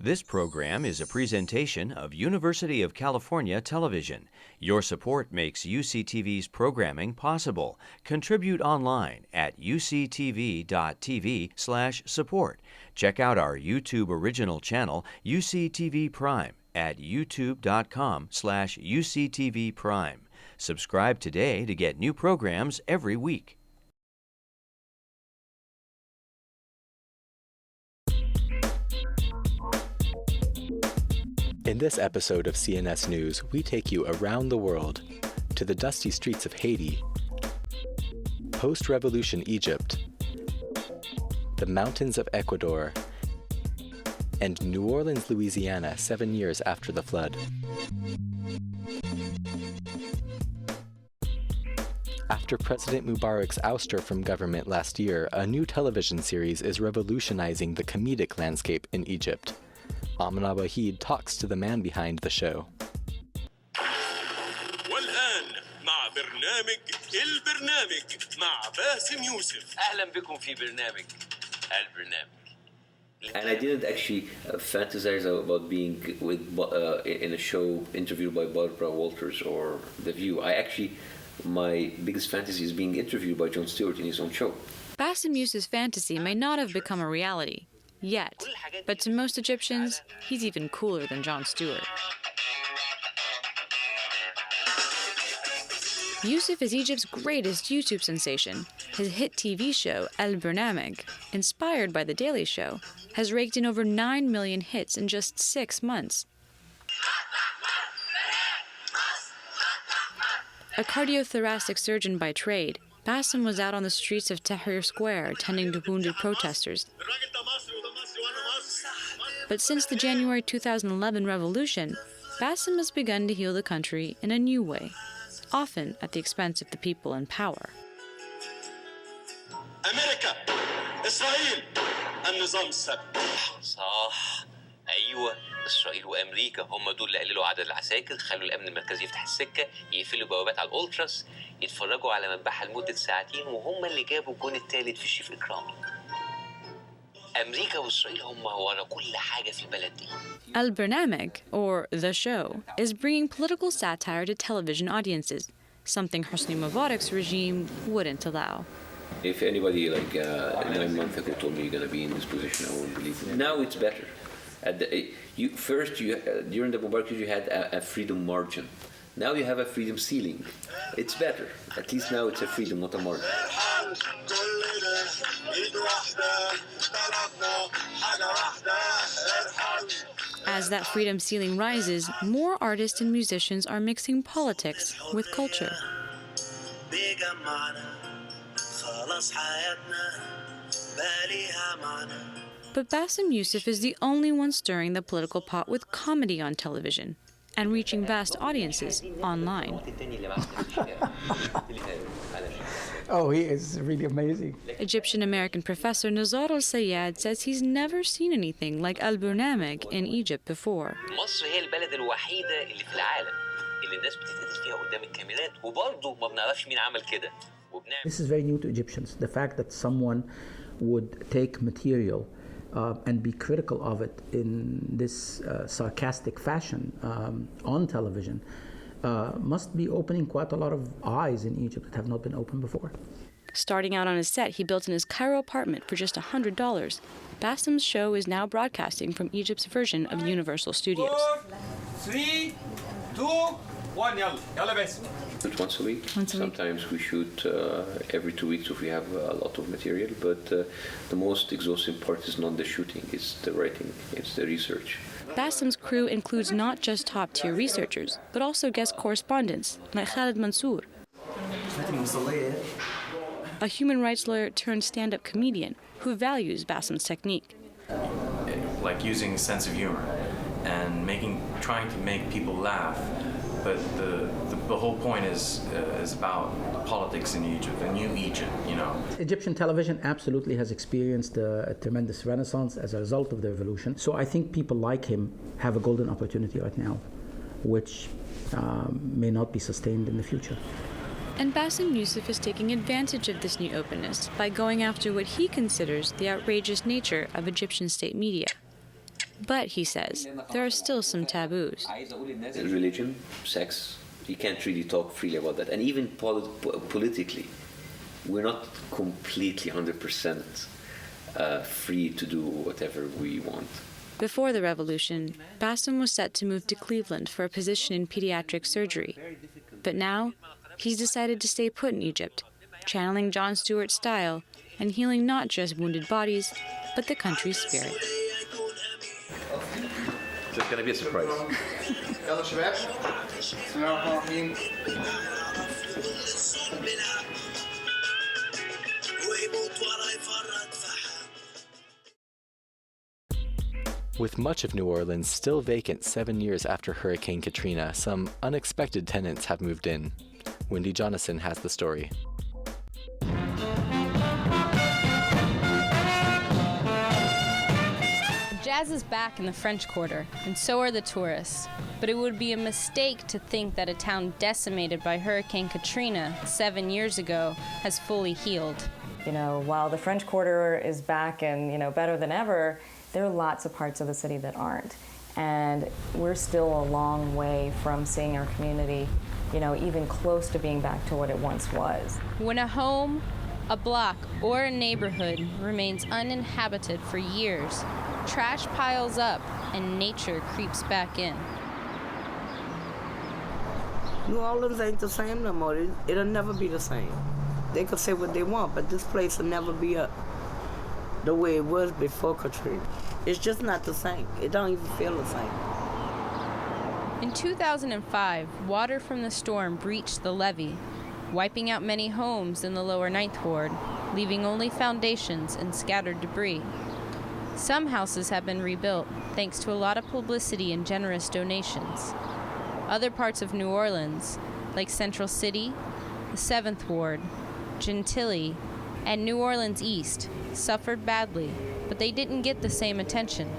This program is a presentation of University of California Television. Your support makes UCTV's programming possible. Contribute online at uctv.tv/support. Check out our YouTube original channel, UCTV Prime, at youtube.com/UCTV Prime. Subscribe today to get new programs every week. In this episode of CNS News, we take you around the world to the dusty streets of Haiti, post-revolution Egypt, the mountains of Ecuador, and New Orleans, Louisiana, 7 years after the flood. After President Mubarak's ouster from government last year, a new television series is revolutionizing the comedic landscape in Egypt. Amna Wahid talks to the man behind the show. والآن مع برنامج البرنامج مع باسم يوسف. أهلا بكم في برنامج البرنامج. And I didn't actually fantasize about being in a show interviewed by Barbara Walters or The View. My biggest fantasy is being interviewed by Jon Stewart in his own show. Bassem Youssef's fantasy may not have become a reality yet, but to most Egyptians, he's even cooler than Jon Stewart. Youssef is Egypt's greatest YouTube sensation. His hit TV show, El Bernameg, inspired by The Daily Show, has raked in over 9 million hits in just 6 months. A cardiothoracic surgeon by trade, Bassem was out on the streets of Tahrir Square tending to wounded protesters. But since the January 2011 revolution, Bassem has begun to heal the country in a new way, often at the expense of the people in power. أمريكا، إسرائيل، النظام السابق. صح، أيوة، إسرائيل وأمريكا هم دول اللي قللوا عدد العساكر، خلوا الأمن المركزي يفتح السكة، يقفلوا بوابات على الأولتراس، يتفرجوا على مذبحة لمدة ساعتين، وهم اللي جابوا الجون الثالث في شريف إكرامي. أمريكا وإسرائيل هم ورا كل حاجة في البلد دي. El Bernameg, or The Show, is bringing political satire to television audiences, something Hosni Mubarak's regime wouldn't allow. If anybody 9 months ago told me you're going to be in this position, I wouldn't believe it. Now it's better. During the Mubarak you had a freedom margin. Now you have a freedom ceiling. It's better. At least now it's a freedom, not a margin. As that freedom ceiling rises, more artists and musicians are mixing politics with culture. But Bassem Youssef is the only one stirring the political pot with comedy on television and reaching vast audiences online. Oh, he is really amazing. Egyptian-American professor Nazar al-Sayyad says he's never seen anything like El Bernameg in Egypt before. مصر هي البلد الوحيدة اللي في العالم اللي الناس بتتقتل فيها قدام الكاميرات وبرضه ما بنعرفش مين عمل كده. This is very new to Egyptians. The fact that someone would take material and be critical of it in this sarcastic fashion on television must be opening quite a lot of eyes in Egypt that have not been opened before. Starting out on his set he built in his Cairo apartment for just $100, Bassem's show is now broadcasting from Egypt's version of Universal Studios. 4, 3, 2, 1, يلا باسم. Once a week. Sometimes we shoot every 2 weeks if we have a lot of material, but the most exhausting part is not the shooting, it's the writing, it's the research. Bassem's crew includes not just top-tier researchers, but also guest correspondents like Khaled Mansour, a human rights lawyer turned stand-up comedian who values Bassem's technique. Like using a sense of humor and trying to make people laugh, but the whole point is about politics in Egypt, the new Egypt, you know. Egyptian television absolutely has experienced a tremendous renaissance as a result of the revolution. So I think people like him have a golden opportunity right now, which may not be sustained in the future. And Bassem Youssef is taking advantage of this new openness by going after what he considers the outrageous nature of Egyptian state media. But, he says, there are still some taboos. Religion, sex, you can't really talk freely about that. And even politically, we're not completely 100% free to do whatever we want. Before the revolution, Bassem was set to move to Cleveland for a position in pediatric surgery. But now, he's decided to stay put in Egypt, channeling Jon Stewart's style and healing not just wounded bodies, but the country's spirit. So it's going to be a surprise. With much of New Orleans still vacant 7 years after Hurricane Katrina, some unexpected tenants have moved in. Wendy Jonasson has the story. Jazz is back in the French Quarter, and so are the tourists. But it would be a mistake to think that a town decimated by Hurricane Katrina 7 years ago has fully healed. You know, while the French Quarter is back and, better than ever, there are lots of parts of the city that aren't. And we're still a long way from seeing our community, even close to being back to what it once was. When a home, a block, or a neighborhood remains uninhabited for years, trash piles up and nature creeps back in. New Orleans ain't the same no more. It'll never be the same. They could say what they want, but this place will never be up the way it was before Katrina. It's just not the same. It don't even feel the same. In 2005, water from the storm breached the levee, wiping out many homes in the lower Ninth Ward, leaving only foundations and scattered debris. Some houses have been rebuilt thanks to a lot of publicity and generous donations. Other parts of New Orleans, like Central City, the 7th Ward, Gentilly, and New Orleans East, suffered badly, but they didn't get the same attention.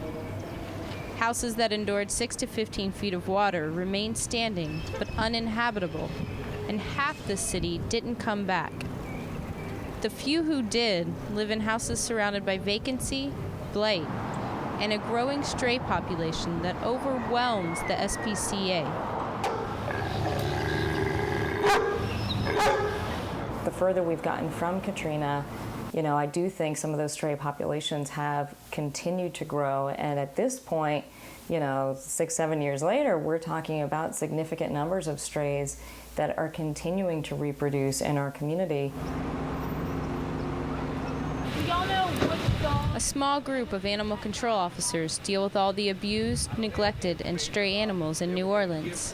Houses that endured 6 to 15 feet of water remained standing but uninhabitable, and half the city didn't come back. The few who did live in houses surrounded by vacancy, blight, and a growing stray population that overwhelms the SPCA. The further we've gotten from Katrina, I do think some of those stray populations have continued to grow. And at this point, 6, 7 years later, we're talking about significant numbers of strays that are continuing to reproduce in our community. A small group of animal control officers deal with all the abused, neglected, and stray animals in New Orleans.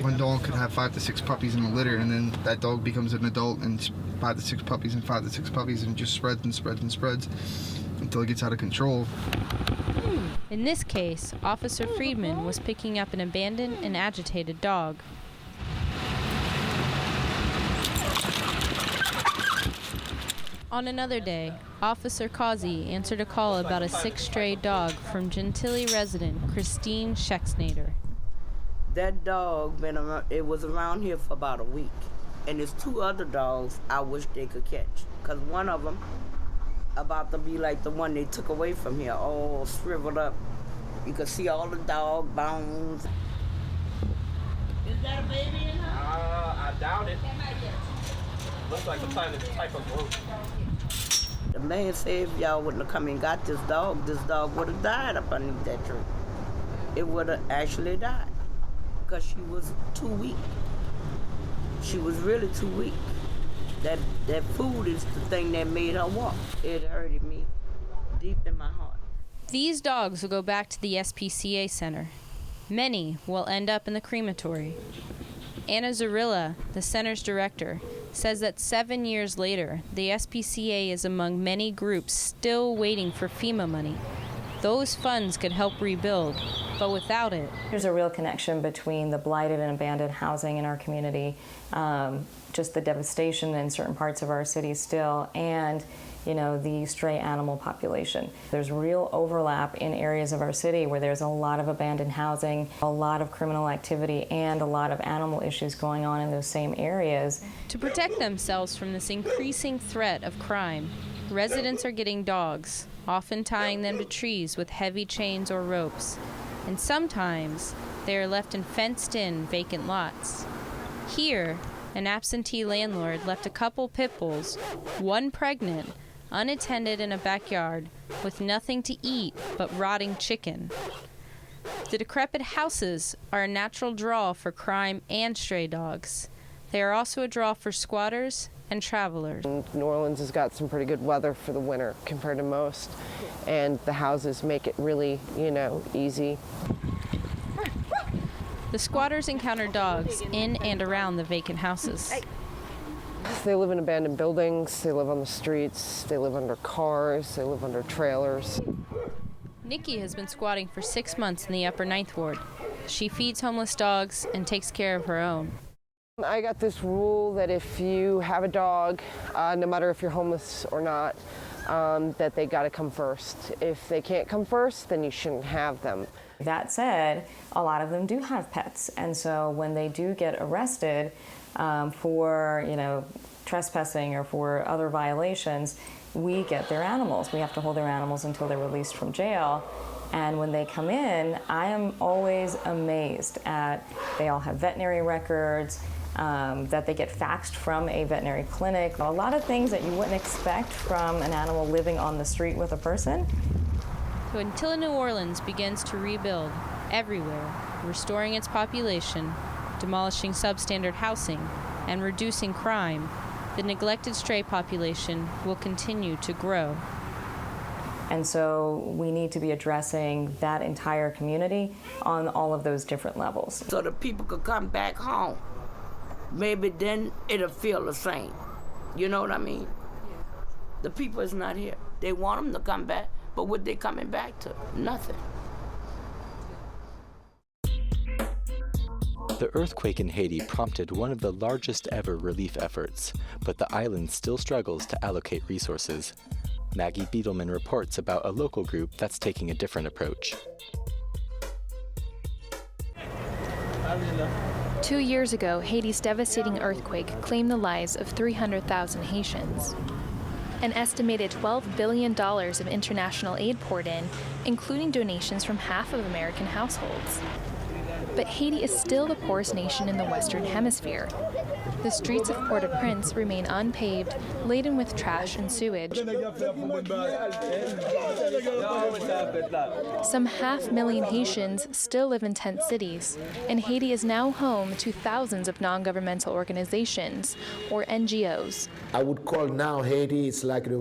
One dog could have 5 to 6 puppies in a litter, and then that dog becomes an adult and 5 to 6 puppies and 5 to 6 puppies, and it just spreads and spreads and spreads until it gets out of control. In this case, Officer Friedman was picking up an abandoned and agitated dog. On another day, Officer Causey answered a call about a sick stray dog from Gentilly resident Christine Schexnader. That dog it was around here for about a week. And there's 2 other dogs I wish they could catch. Because one of them about to be like the one they took away from here, all shriveled up. You could see all the dog bones. Is that a baby in her? I doubt it. Looks like some type of group. The man said if y'all wouldn't have come and got this dog would have died up underneath that tree. It would have actually died because she was too weak. She was really too weak. That food is the thing that made her walk. It hurted me deep in my heart. These dogs will go back to the SPCA Center. Many will end up in the crematory. Anna Zarilla, the center's director, says that 7 years later, the SPCA is among many groups still waiting for FEMA money. Those funds could help rebuild, but without it... There's a real connection between the blighted and abandoned housing in our community, just the devastation in certain parts of our city still, and the stray animal population. There's real overlap in areas of our city where there's a lot of abandoned housing, a lot of criminal activity, and a lot of animal issues going on in those same areas. To protect themselves from this increasing threat of crime, Residents are getting dogs, often tying them to trees with heavy chains or ropes, and sometimes they are left in fenced-in vacant lots. Here, an absentee landlord left a couple pit bulls, one pregnant, unattended in a backyard with nothing to eat but rotting chicken. The decrepit houses are a natural draw for crime and stray dogs. They are also a draw for squatters and travelers. New Orleans has got some pretty good weather for the winter compared to most, and the houses make it really, easy. The squatters encounter dogs in and around the vacant houses. They live in abandoned buildings, they live on the streets, they live under cars, they live under trailers. Nikki has been squatting for 6 months in the Upper Ninth Ward. She feeds homeless dogs and takes care of her own. I got this rule that if you have a dog, no matter if you're homeless or not, that they gotta come first. If they can't come first, then you shouldn't have them. That said, a lot of them do have pets, and so when they do get arrested for, trespassing or for other violations, we get their animals. We have to hold their animals until they're released from jail. And when they come in, I am always amazed at, they all have veterinary records, that they get faxed from a veterinary clinic. A lot of things that you wouldn't expect from an animal living on the street with a person. So until New Orleans begins to rebuild everywhere, restoring its population, demolishing substandard housing, and reducing crime, the neglected stray population will continue to grow. And so we need to be addressing that entire community on all of those different levels. So the people could come back home. Maybe then it'll feel the same. You know what I mean? The people is not here. They want them to come back, but what they coming back to? Nothing. The earthquake in Haiti prompted one of the largest ever relief efforts, but the island still struggles to allocate resources. Maggie Beetleman reports about a local group that's taking a different approach. 2 years ago, Haiti's devastating earthquake claimed the lives of 300,000 Haitians. An estimated $12 billion of international aid poured in, including donations from half of American households. But Haiti is still the poorest nation in the Western Hemisphere. The streets of Port-au-Prince remain unpaved, laden with trash and sewage. Some 500,000 Haitians still live in tent cities, and Haiti is now home to thousands of non-governmental organizations, or NGOs. I would call now Haiti, it's like the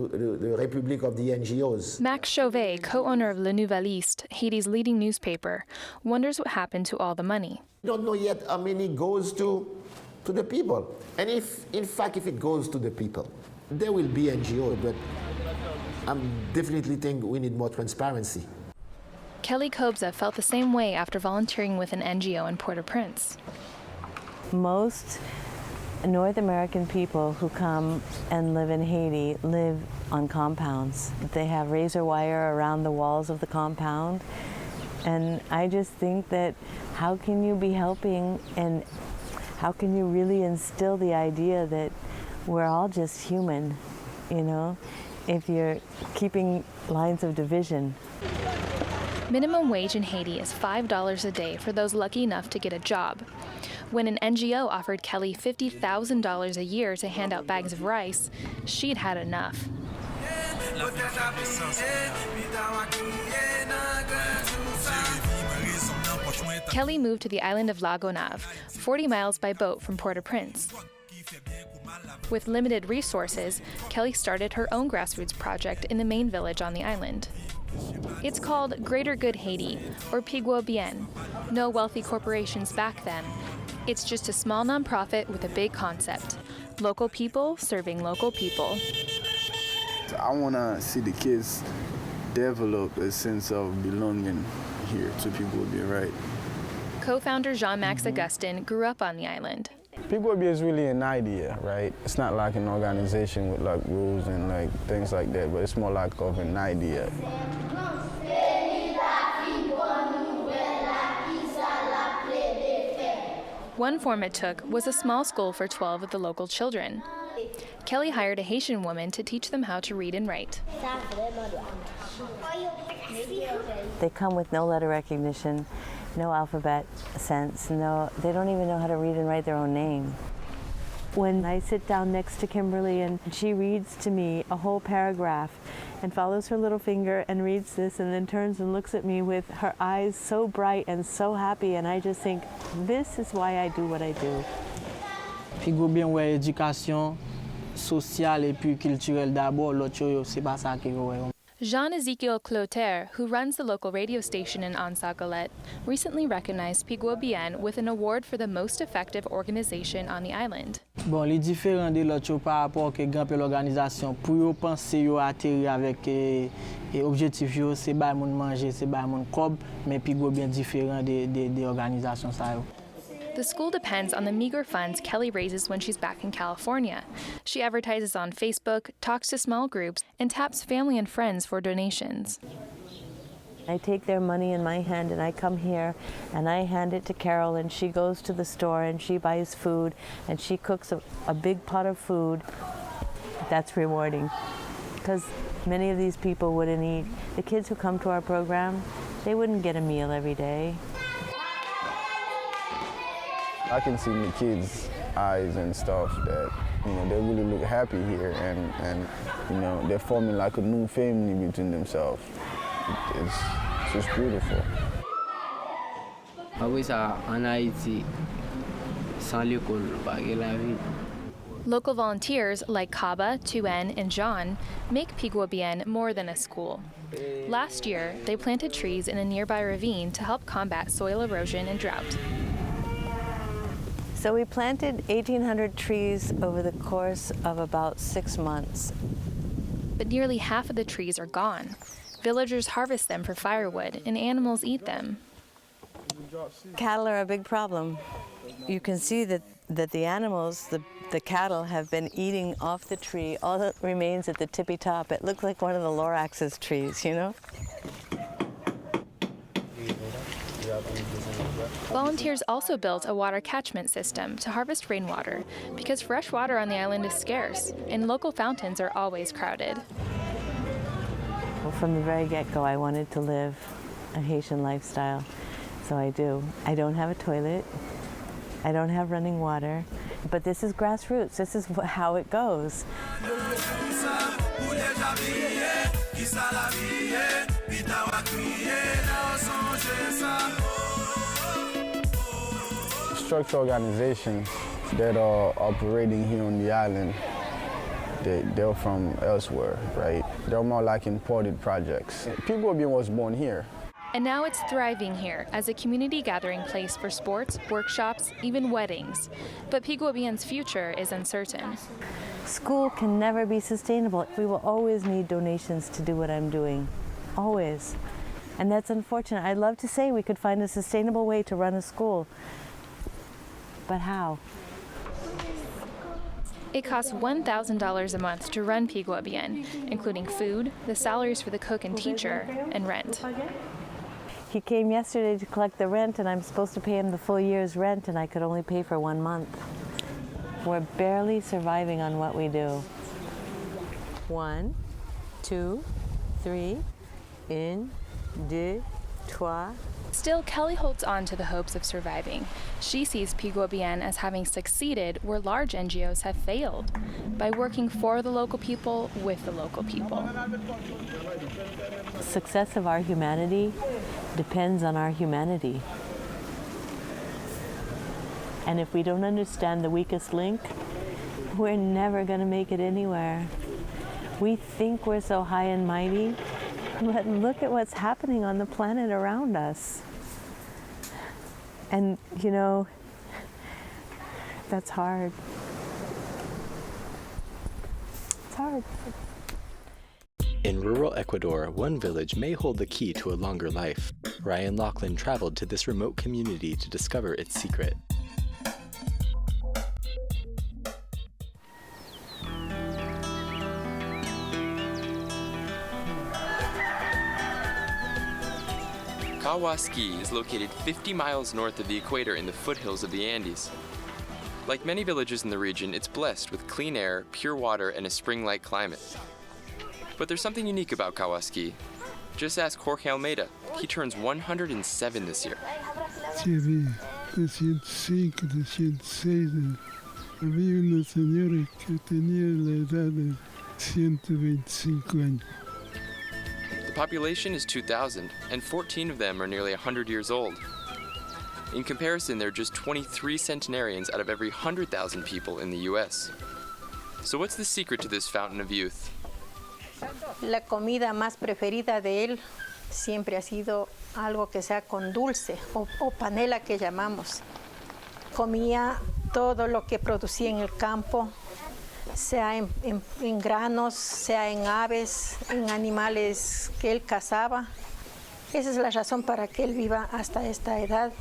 Republic of the NGOs. Max Chauvet, co-owner of Le Nouveliste, Haiti's leading newspaper, wonders what happened to all the money. We don't know yet how many goes to the people. And if it goes to the people, there will be NGO, but I definitely think we need more transparency. Kelly Kobza felt the same way after volunteering with an NGO in Port-au-Prince. Most North American people who come and live in Haiti live on compounds. They have razor wire around the walls of the compound. And I just think that how can you be helping, and how can you really instill the idea that we're all just human, if you're keeping lines of division. Minimum wage in Haiti is $5 a day for those lucky enough to get a job. When an NGO offered Kelly $50,000 a year to hand out bags of rice, she'd had enough. Kelly moved to the island of La Gonave, 40 miles by boat from Port-au-Prince. With limited resources, Kelly started her own grassroots project in the main village on the island. It's called Greater Good Haiti, or Pigua Bien. No wealthy corporations back them. It's just a small nonprofit with a big concept: local people serving local people. I want to see the kids develop a sense of belonging here to Pigua Bien, right? Co-founder Jean-Max Augustin grew up on the island. Pigua Bien is really an idea, right? It's not like an organization with like rules and like things like that, but it's more like of an idea. One form it took was a small school for 12 of the local children. Kelly hired a Haitian woman to teach them how to read and write. They come with no letter recognition, no alphabet sense, they don't even know how to read and write their own name. When I sit down next to Kimberly and she reads to me a whole paragraph and follows her little finger and reads this and then turns and looks at me with her eyes so bright and so happy, and I just think, this is why I do what I do. Pigo bien ouais éducation sociale et puis culturelle d'abord, l'autre chose c'est pas ça qui ouais. Jean-Ezekiel Clotaire, who runs the local radio station in Ansa-Golette, recently recognized Pigou Bien with an award for the most effective organization on the island. Bon, les différents de l'autre par rapport que grand peu l'organisation pour yo penser yo atterrir avec objectif yo c'est ba moun manger, c'est ba moun cob, mais Pigou Bien différent des organisations ça yo. The school depends on the meager funds Kelly raises when she's back in California. She advertises on Facebook, talks to small groups, and taps family and friends for donations. I take their money in my hand and I come here and I hand it to Carol, and she goes to the store and she buys food and she cooks a big pot of food. That's rewarding because many of these people wouldn't eat. The kids who come to our program, they wouldn't get a meal every day. I can see in the kids' eyes and stuff that, they really look happy here, and they're forming like a new family between themselves. It's just beautiful. Local volunteers like Kaba, Tuen, and John make Pigou Bien more than a school. Last year, they planted trees in a nearby ravine to help combat soil erosion and drought. So we planted 1,800 trees over the course of about 6 months. But nearly half of the trees are gone. Villagers harvest them for firewood, and animals eat them. Cattle are a big problem. You can see that the animals, the cattle, have been eating off the tree. All that remains at the tippy top. It looks like one of the Lorax's trees, Volunteers also built a water catchment system to harvest rainwater because fresh water on the island is scarce and local fountains are always crowded. Well, from the very get-go, I wanted to live a Haitian lifestyle, so I do. I don't have a toilet. I don't have running water, but this is grassroots. This is how it goes. Structured organizations that are operating here on the island, they're from elsewhere, right? They're more like imported projects. Pigou Bien was born here. And now it's thriving here as a community gathering place for sports, workshops, even weddings. But Pigou Bien's future is uncertain. School can never be sustainable. We will always need donations to do what I'm doing, always. And that's unfortunate. I'd love to say we could find a sustainable way to run a school. But how? It costs $1,000 a month to run Pigou Bien, including food, the salaries for the cook and teacher, and rent. He came yesterday to collect the rent, and I'm supposed to pay him the full year's rent, and I could only pay for 1 month. We're barely surviving on what we do. 1, 2, 3, 1, 2, 3. Still, Kelly holds on to the hopes of surviving. She sees Pigou Bien as having succeeded where large NGOs have failed, by working for the local people with the local people. The success of our humanity depends on our humanity. And if we don't understand the weakest link, we're never going to make it anywhere. We think we're so high and mighty, but look at what's happening on the planet around us. And, that's hard. It's hard. In rural Ecuador, one village may hold the key to a longer life. Ryan Laughlin traveled to this remote community to discover its secret. Kawaski is located 50 miles north of the equator in the foothills of the Andes. Like many villages in the region, it's blessed with clean air, pure water, and a spring-like climate. But there's something unique about Kawaski. Just ask Jorge Almeida. He turns 107 this year. Sí, de 105, de 106. Había una señora que tenía la edad de 125 años. The population is 2,000, and 14 of them are nearly 100 years old. In comparison, there are just 23 centenarians out of every 100,000 people in the U.S. So what's the secret to this fountain of youth? La comida más preferida de él siempre ha sido algo que sea con dulce o panela que llamamos. Comía todo lo que producía en el campo, sea en granos, sea en aves, en animales que él cazaba. Esa es la razón para que él viva hasta esta edad.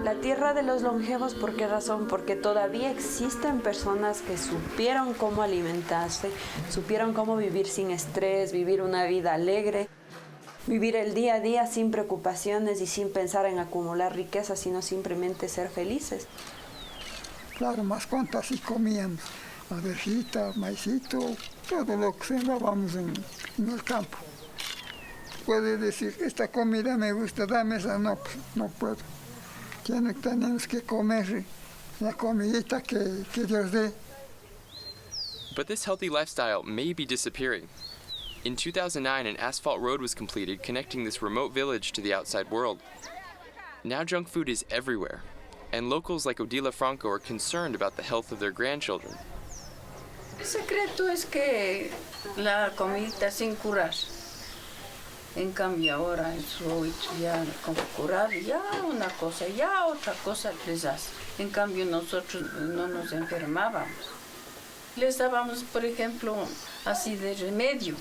La tierra de los longevos, ¿por qué razón? Porque todavía existen personas que supieron cómo alimentarse, supieron cómo vivir sin estrés, vivir una vida alegre, vivir el día a día sin preocupaciones y sin pensar en acumular riqueza, sino simplemente ser felices. Claro, más cuanto así comían, avejita, maicito, todo lo que sembrábamos en el campo. Puede decir, esta comida me gusta, dame esa, no puedo. Tenemos que comer la comidita que Dios dé. But this healthy lifestyle may be disappearing. In 2009, an asphalt road was completed connecting this remote village to the outside world. Now junk food is everywhere, and locals like Odila Franco are concerned about the health of their grandchildren. El secreto es que la comidita sin curar. En cambio ahora eso ya con curar ya una cosa, ya otra cosa les hace. En cambio nosotros no nos enfermábamos. Les dábamos, por ejemplo, así de remedio.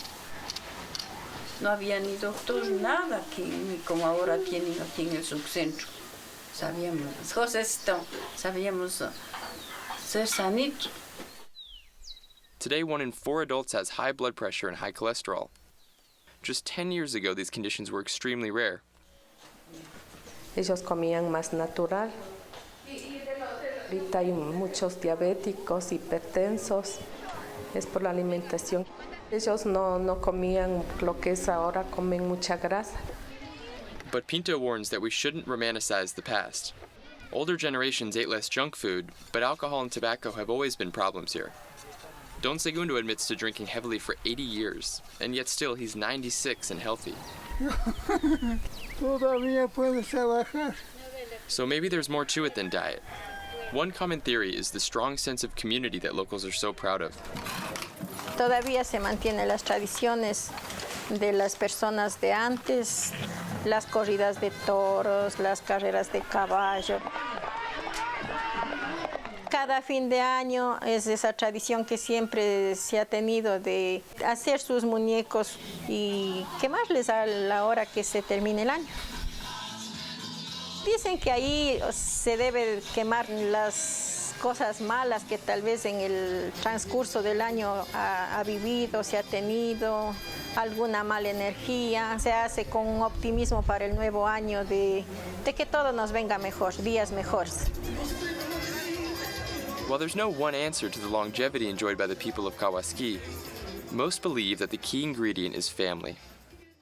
No había ni doctor, nada aquí, ni como ahora tienen aquí en el subcentro. Sabíamos las cosas, sabíamos ser sanitos. Today, 1 in 4 adults has high blood pressure and high cholesterol. Just 10 years ago, these conditions were extremely rare. Ellos comían más natural. Ahorita hay muchos diabéticos, hipertensos. Es por la alimentación. Ellos no comían lo que es ahora, comen mucha grasa. But Pinto warns that we shouldn't romanticize the past. Older generations ate less junk food, but alcohol and tobacco have always been problems here. Don Segundo admits to drinking heavily for 80 years, and yet still he's 96 and healthy. Todavía puedes trabajar. So maybe there's more to it than diet. One common theory is the strong sense of community that locals are so proud of. Todavía se mantienen las tradiciones de las personas de antes, las corridas de toros, las carreras de caballo. Cada fin de año es esa tradición que siempre se ha tenido de hacer sus muñecos y quemarles a la hora que se termine el año. Dicen que ahí se debe quemar las cosas malas que tal vez en el transcurso del año ha vivido, se ha tenido, alguna mala energía. Se hace con un optimismo para el nuevo año de que todo nos venga mejor, días mejores. While there's no one answer to the longevity enjoyed by the people of Kawaski, most believe that the key ingredient is family.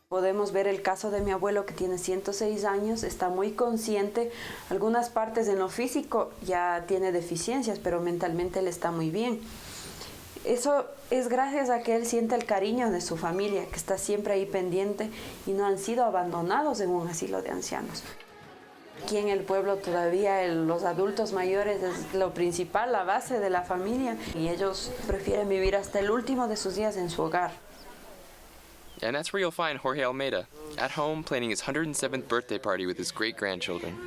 Podemos ver el caso de mi abuelo que tiene 106 años, está muy consciente, algunas partes en lo físico ya tiene deficiencias, pero mentalmente él está muy bien. Eso es gracias a que él siente el cariño de su familia, que está siempre ahí pendiente y no han sido abandonados en un asilo de ancianos. Aquí en el pueblo todavía los adultos mayores es lo principal, la base de la familia, y ellos prefieren vivir hasta el último de sus días en su hogar. And that's where you'll find Jorge Almeida, at home planning his 107th birthday party with his great-grandchildren.